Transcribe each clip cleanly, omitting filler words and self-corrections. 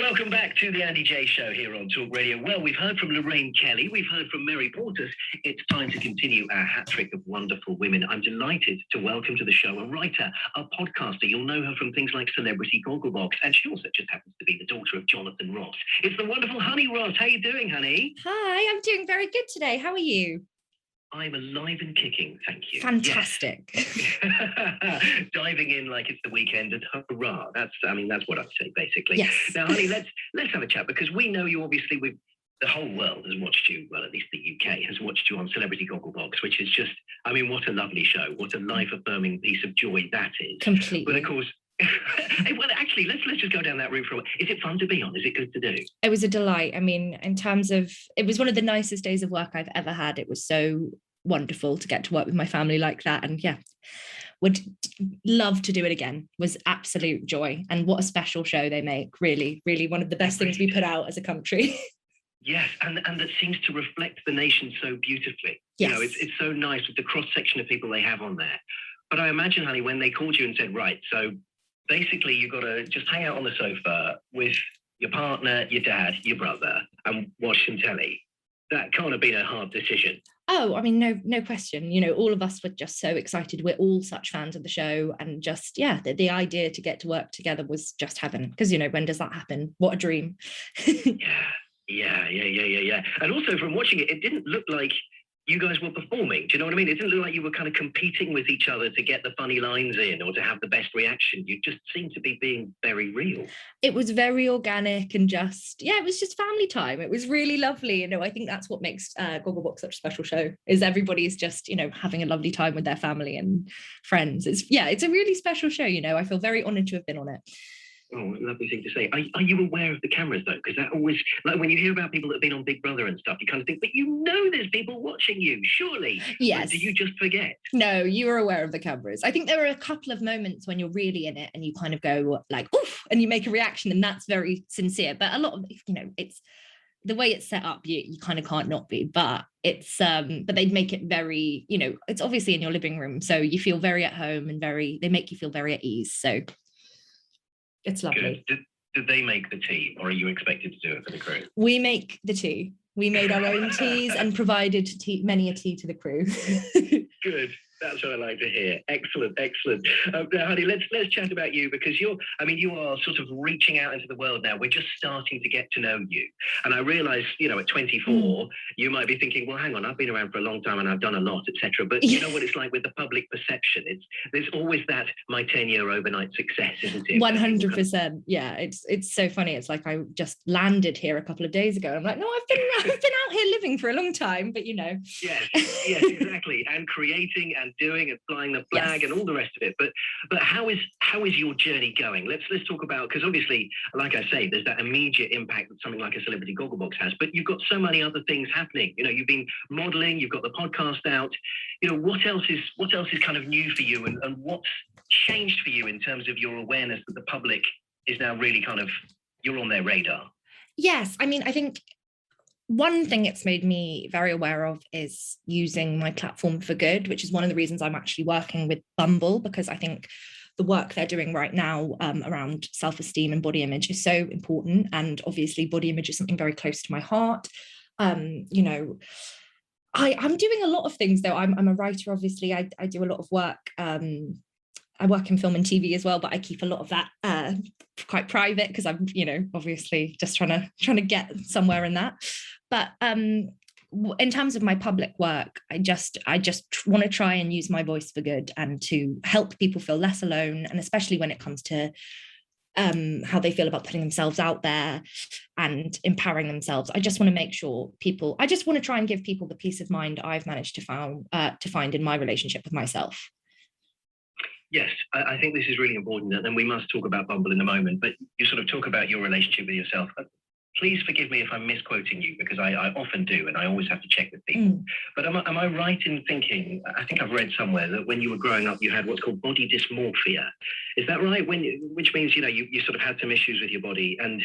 Welcome back to the Andy J Show here on Talk Radio. Well, we've heard from Lorraine Kelly, we've heard from Mary Portas. It's time to continue our hat trick of wonderful women. I'm delighted to welcome to the show a writer, a podcaster. You'll know her from things like Celebrity Gogglebox, and she also just happens to be the daughter of Jonathan Ross. It's the wonderful Honey Ross. How you doing, honey? Hi, I'm doing very good today. How are you? I'm alive and kicking, thank you. Fantastic. Yes. Diving in like it's the weekend and hurrah. That's what I'd say basically. Yes. Now, honey, let's have a chat because we know you obviously the whole world has watched you, well, at least the UK has watched you on Celebrity Gogglebox, which is just, what a lovely show. What a life-affirming piece of joy that is. Completely. But of course, well, actually, let's just go down that route for a while. Is it fun to be on? Is it good to do? It was a delight. In terms of, it was one of the nicest days of work I've ever had. It was so wonderful to get to work with my family like that. And yeah, would love to do it again. Was absolute joy. And what a special show they make. Really, really one of the best things we put out as a country. Yes, and that seems to reflect the nation so beautifully. Yes. It's so nice with the cross-section of people they have on there. But I imagine, honey, when they called you and said, right, so basically you've got to just hang out on the sofa with your partner, your dad, your brother, and watch some telly. That can't have been a hard decision. Oh, no question. All of us were just so excited. We're all such fans of the show. And just, the idea to get to work together was just heaven. Because, when does that happen? What a dream. Yeah. And also from watching it, it didn't look like you guys were performing. Do you know what I mean? It didn't look like you were kind of competing with each other to get the funny lines in or to have the best reaction. You just seemed to be being very real. It was very organic and just, it was just family time. It was really lovely. I think that's what makes Gogglebox such a special show, is everybody's just, having a lovely time with their family and friends. It's a really special show. I feel very honoured to have been on it. Oh, lovely thing to say. Are you aware of the cameras, though? Because that always, like when you hear about people that have been on Big Brother and stuff, you kind of think, but there's people watching you, surely. Yes. Or do you just forget? No, you are aware of the cameras. I think there are a couple of moments when you're really in it and you kind of go like, oof, and you make a reaction, and that's very sincere. But a lot of, it's the way it's set up, you kind of can't not be. But it's, but they'd make it very, it's obviously in your living room. So you feel very at home and they make you feel very at ease. So it's lovely. Did they make the tea, or are you expected to do it for the crew? We make the tea. We made our own teas and provided many a tea to the crew. Good. That's what I like to hear. Excellent. Now, honey, let's chat about you, because you are sort of reaching out into the world now. We're just starting to get to know you. And I realise, at 24, you might be thinking, well, hang on, I've been around for a long time and I've done a lot, etc. But you know what it's like with the public perception. There's always that my 10-year overnight success, isn't it? 100%. Yeah, it's so funny. It's like I just landed here a couple of days ago. I'm like, no, I've been out here living for a long time, but Yes, exactly. And creating and doing and flying the flag and all the rest of it. But how is your journey going? Let's talk about, because obviously, like I say, there's that immediate impact that something like a Celebrity Gogglebox has, but you've got so many other things happening. You've been modeling, you've got the podcast out. What else is kind of new for you, and what's changed for you in terms of your awareness that the public is now really kind of, you're on their radar? Yes, I think one thing it's made me very aware of is using my platform for good, which is one of the reasons I'm actually working with Bumble, because I think the work they're doing right now around self-esteem and body image is so important. And obviously body image is something very close to my heart. I'm doing a lot of things, though. I'm a writer, obviously. I do a lot of work. I work in film and TV as well, but I keep a lot of that quite private, because I'm, obviously just trying to get somewhere in that. But in terms of my public work, I just want to try and use my voice for good and to help people feel less alone, and especially when it comes to how they feel about putting themselves out there and empowering themselves. I just want to make sure I just want to try and give people the peace of mind I've managed to find in my relationship with myself. Yes, I think this is really important, and we must talk about Bumble in a moment, but you sort of talk about your relationship with yourself. Please forgive me if I'm misquoting you, because I often do, and I always have to check with people. But am I right in thinking, I think I've read somewhere, that when you were growing up, you had what's called body dysmorphia. Is that right? Which means, you sort of had some issues with your body, and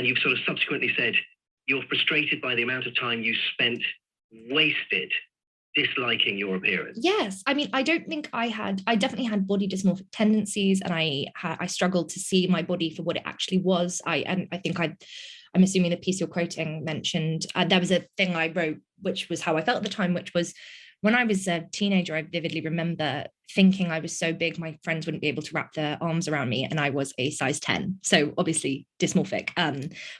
you've sort of subsequently said you're frustrated by the amount of time you spent wasted disliking your appearance? Yes. I mean, I definitely had body dysmorphic tendencies, and I struggled to see my body for what it actually was. I'm assuming the piece you're quoting mentioned, there was a thing I wrote, which was how I felt at the time, which was when I was a teenager, I vividly remember thinking I was so big, my friends wouldn't be able to wrap their arms around me. And I was a size 10. So obviously dysmorphic.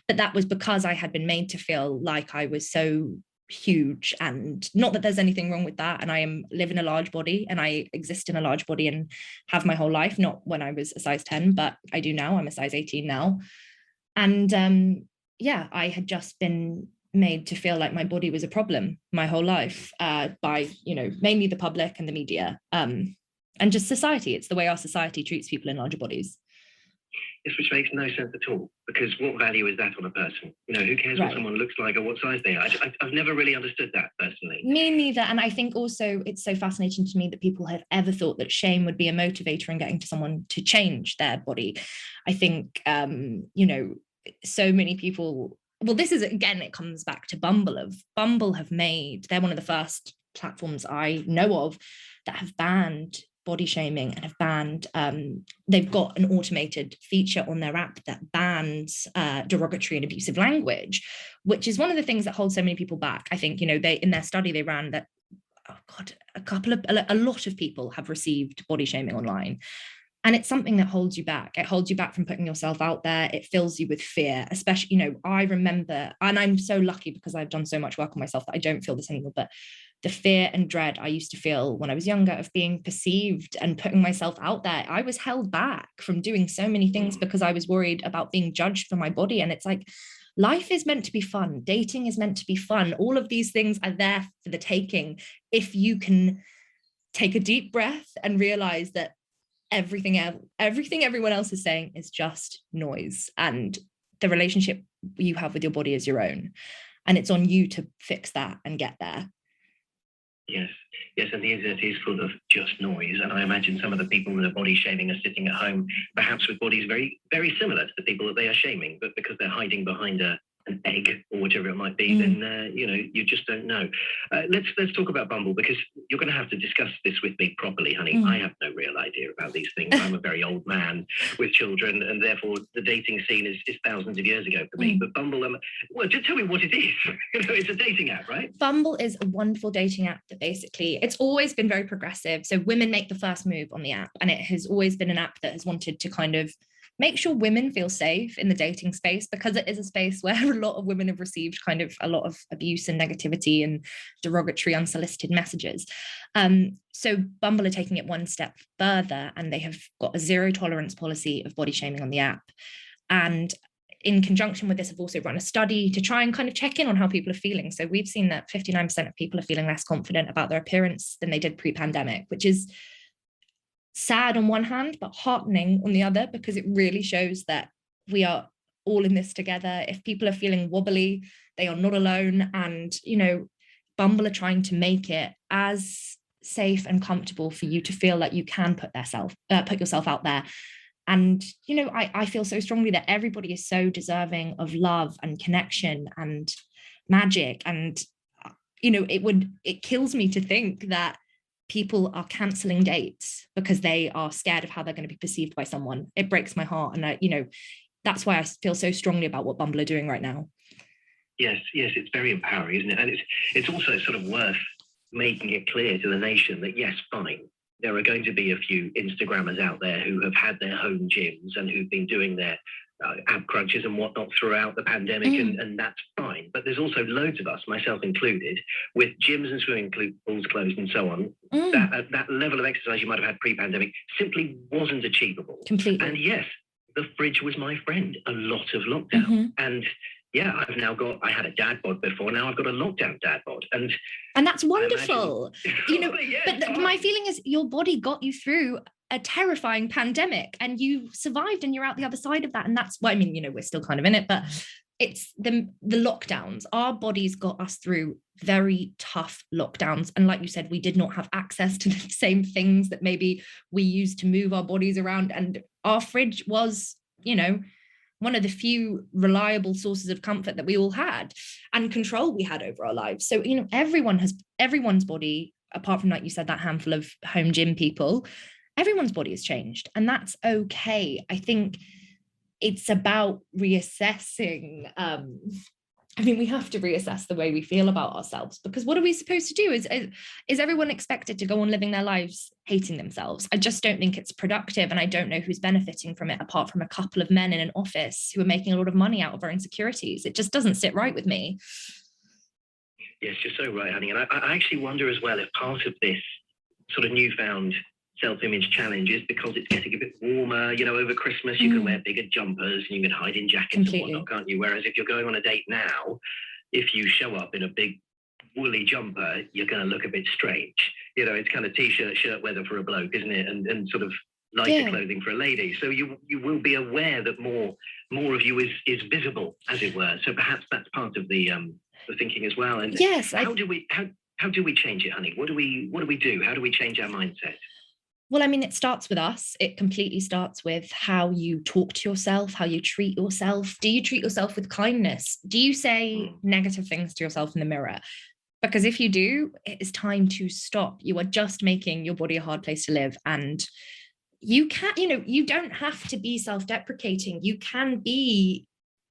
But that was because I had been made to feel like I was so huge, and not that there's anything wrong with that, and I live in a large body and I exist in a large body and have my whole life, not when I was a size 10, but I do now. I'm a size 18 now. And I had just been made to feel like my body was a problem my whole life, by mainly the public and the media, and just society. It's the way our society treats people in larger bodies. Yes, which makes no sense at all, because what value is that on a person? Who cares what someone looks like or what size they are? I've never really understood that personally. Me neither. And I think also it's so fascinating to me that people have ever thought that shame would be a motivator in getting to someone to change their body. I think, so many people, well, this is, again, it comes back to Bumble. They're one of the first platforms I know of that have banned body shaming and have banned, they've got an automated feature on their app that bans derogatory and abusive language, which is one of the things that holds so many people back. I think, they, in their study, they ran that, a lot of people have received body shaming online. And it's something that holds you back. It holds you back from putting yourself out there. It fills you with fear, especially, I remember, and I'm so lucky because I've done so much work on myself that I don't feel this anymore, but the fear and dread I used to feel when I was younger of being perceived and putting myself out there, I was held back from doing so many things because I was worried about being judged for my body. And it's like, life is meant to be fun. Dating is meant to be fun. All of these things are there for the taking if you can take a deep breath and realize that everything everyone else is saying is just noise, and the relationship you have with your body is your own, and it's on you to fix that and get there. Yes, and the internet is full of just noise, and I imagine some of the people that are body shaming are sitting at home, perhaps with bodies very, very similar to the people that they are shaming, but because they're hiding behind an egg or whatever it might be, then you just don't know. Let's talk about Bumble, because you're going to have to discuss this with me properly, honey. I have no real idea about these things. I'm a very old man with children, and therefore the dating scene is thousands of years ago for me. But Bumble, just tell me what it is. It's a dating app, right? Bumble is a wonderful dating app that basically, it's always been very progressive. So women make the first move on the app, and it has always been an app that has wanted to kind of make sure women feel safe in the dating space, because it is a space where a lot of women have received kind of a lot of abuse and negativity and derogatory, unsolicited messages. So Bumble are taking it one step further, and they have got a zero tolerance policy of body shaming on the app. And in conjunction with this, have also run a study to try and kind of check in on how people are feeling. So we've seen that 59% of people are feeling less confident about their appearance than they did pre-pandemic, which is sad on one hand, but heartening on the other, because it really shows that we are all in this together. If people are feeling wobbly, they are not alone. And, Bumble are trying to make it as safe and comfortable for you to feel like you can put yourself out there. And, I feel so strongly that everybody is so deserving of love and connection and magic. And, it kills me to think that people are cancelling dates because they are scared of how they're going to be perceived by someone. It breaks my heart. And that's why I feel so strongly about what Bumble are doing right now. Yes, it's very empowering, isn't it? And it's also sort of worth making it clear to the nation that, yes, fine, there are going to be a few Instagrammers out there who have had their home gyms and who've been doing their ab crunches and whatnot throughout the pandemic, and that's fine. But there's also loads of us, myself included, with gyms and swimming pools closed and so on. That level of exercise you might have had pre-pandemic simply wasn't achievable. Completely. And yes, the fridge was my friend a lot of lockdown. And yeah, I had a dad bod before, now I've got a lockdown dad bod. And that's wonderful. But my feeling is your body got you through a terrifying pandemic, and you survived, and you're out the other side of that. And that's why, we're still kind of in it, but it's the lockdowns. Our bodies got us through very tough lockdowns. And like you said, we did not have access to the same things that maybe we used to move our bodies around. And our fridge was, one of the few reliable sources of comfort that we all had and control we had over our lives. So, you know, everyone's body, apart from, like you said, that handful of home gym people, everyone's body has changed, and that's okay. I think it's about reassessing. I mean, we have to reassess the way we feel about ourselves, because what are we supposed to do? Is everyone expected to go on living their lives hating themselves? I just don't think it's productive, and I don't know who's benefiting from it apart from a couple of men in an office who are making a lot of money out of our insecurities. It just doesn't sit right with me. Yes, you're so right, honey. And I actually wonder as well if part of this sort of newfound self-image challenge is because it's getting a bit warmer. You know, over Christmas you can wear bigger jumpers and you can hide in jackets and whatnot, can't you? Whereas if you're going on a date now, if you show up in a big woolly jumper, you're going to look a bit strange. You know, it's kind of t-shirt, shirt weather for a bloke, isn't it? And sort of lighter clothing for a lady. So you will be aware that more of you is visible, as it were. So perhaps that's part of the thinking as well. And yes, how do we change it, honey? What do we do? How do we change our mindset? Well, I mean, it starts with us. It completely starts with how you talk to yourself, how you treat yourself. Do you treat yourself with kindness? Do you say negative things to yourself in the mirror? Because if you do, it is time to stop. You are just making your body a hard place to live. And you can't, you know, you don't have to be self-deprecating. You can be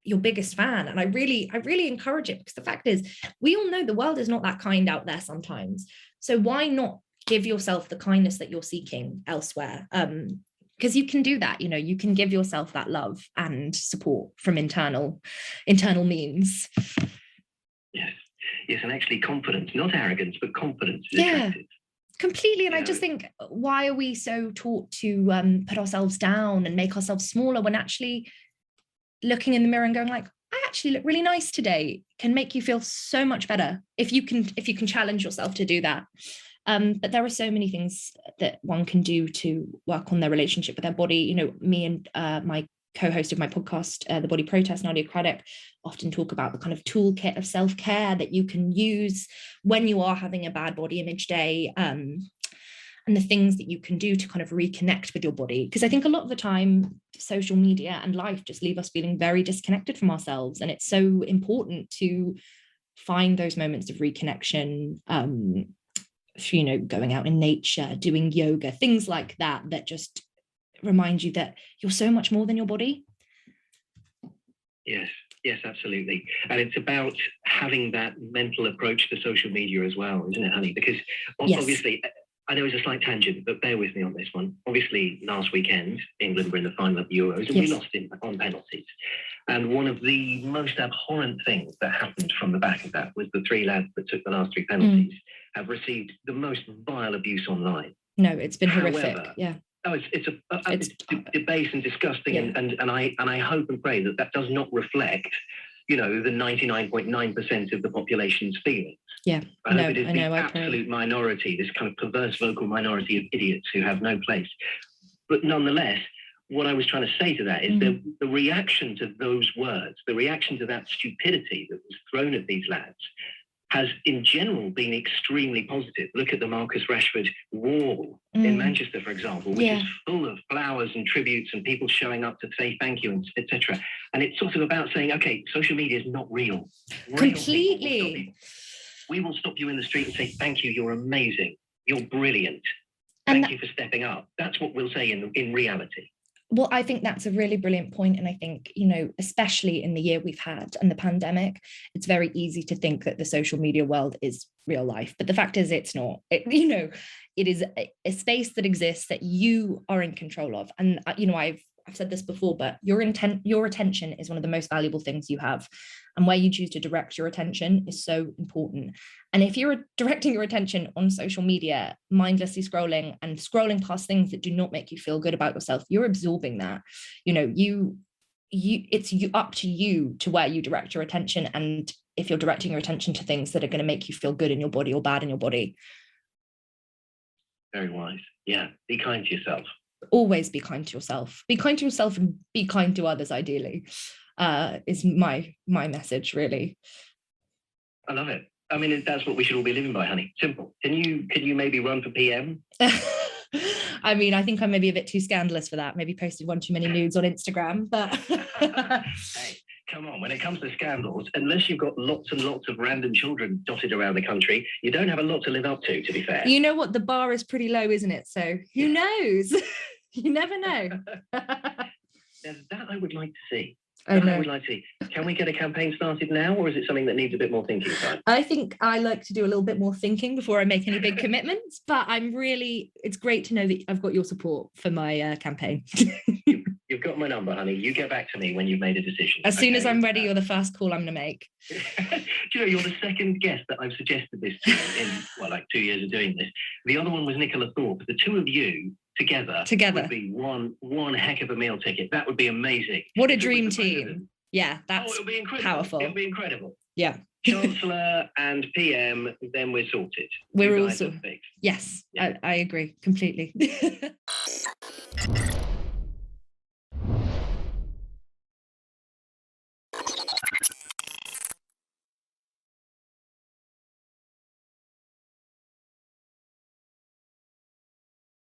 your biggest fan. And I really encourage it, because the fact is, we all know the world is not that kind out there sometimes. So why not give yourself the kindness that you're seeking elsewhere? Because you can do that. You know, you can give yourself that love and support from internal means. Yes, and actually confidence, not arrogance, but confidence is attractive. Completely. And I just think, why are we so taught to put ourselves down and make ourselves smaller, when actually looking in the mirror and going like, I actually look really nice today, can make you feel so much better if you can challenge yourself to do that. But there are so many things that one can do to work on their relationship with their body. You know, me and my co-host of my podcast, The Body Protest, Nadia Craddock, often talk about the kind of toolkit of self-care that you can use when you are having a bad body image day, and the things that you can do to kind of reconnect with your body. Because I think a lot of the time, social media and life just leave us feeling very disconnected from ourselves. And it's so important to find those moments of reconnection, you know, going out in nature, doing yoga, things like that, that just remind you that you're so much more than your body. Yes, absolutely. And it's about having that mental approach to social media as well, isn't it, honey? Because obviously, I know it's a slight tangent, but bear with me on this one. Obviously, last weekend, England were in the final of the Euros, and we lost on penalties. And one of the most abhorrent things that happened from the back of that was the three lads that took the last three penalties have received the most vile abuse online. No, it's been horrific. It's debased and disgusting, and I hope and pray that does not reflect, you know, the 99.9% of the population's feelings. I hope it is the absolute minority, this kind of perverse vocal minority of idiots who have no place. But nonetheless, what I was trying to say to that is the reaction to those words, the reaction to that stupidity that was thrown at these lads, has in general been extremely positive. Look at the Marcus Rashford wall in Manchester, for example, which is full of flowers and tributes and people showing up to say thank you, and etc. And it's sort of about saying, okay, social media is not real. Completely. We will stop you in the street and say, thank you, you're amazing, you're brilliant, thank you for stepping up. That's what we'll say in reality. Well, I think that's a really brilliant point. And I think, you know, especially in the year we've had and the pandemic, it's very easy to think that the social media world is real life. But the fact is, it's not. It is a space that exists that you are in control of. And, you know, I've said this before, but your attention is one of the most valuable things you have. And where you choose to direct your attention is so important. And if you're directing your attention on social media, mindlessly scrolling past things that do not make you feel good about yourself, you're absorbing that. You know, it's up to you to where you direct your attention. And if you're directing your attention to things that are going to make you feel good in your body or bad in your body. Very wise. Yeah. Be kind to yourself. Always be kind to yourself. Be kind to yourself and be kind to others, ideally, is my message, really. I love it. I mean, that's what we should all be living by, honey. Simple. Can you maybe run for PM? I mean, I think I'm maybe a bit too scandalous for that. Maybe posted one too many nudes on Instagram, but hey, come on. When it comes to scandals, unless you've got lots and lots of random children dotted around the country, you don't have a lot to live up to be fair. You know what? The bar is pretty low, isn't it? So who knows? You never know. That I would like to see. I know. I would like to see. Can we get a campaign started now, or is it something that needs a bit more thinking time? I think I like to do a little bit more thinking before I make any big commitments, but it's great to know that I've got your support for my campaign. You've got my number, honey. You get back to me when you've made a decision. As soon as I'm ready, you're the first call I'm going to make. Do you know, you're the second guest that I've suggested this to in, like 2 years of doing this. The other one was Nicola Thorpe. The two of you together would be one heck of a meal ticket. That would be amazing. What a dream team. Yeah, that's it would be incredible. Powerful. It would be incredible. Yeah. Chancellor and PM, then we're sorted. We're all sorted. Yes, yeah. I agree completely.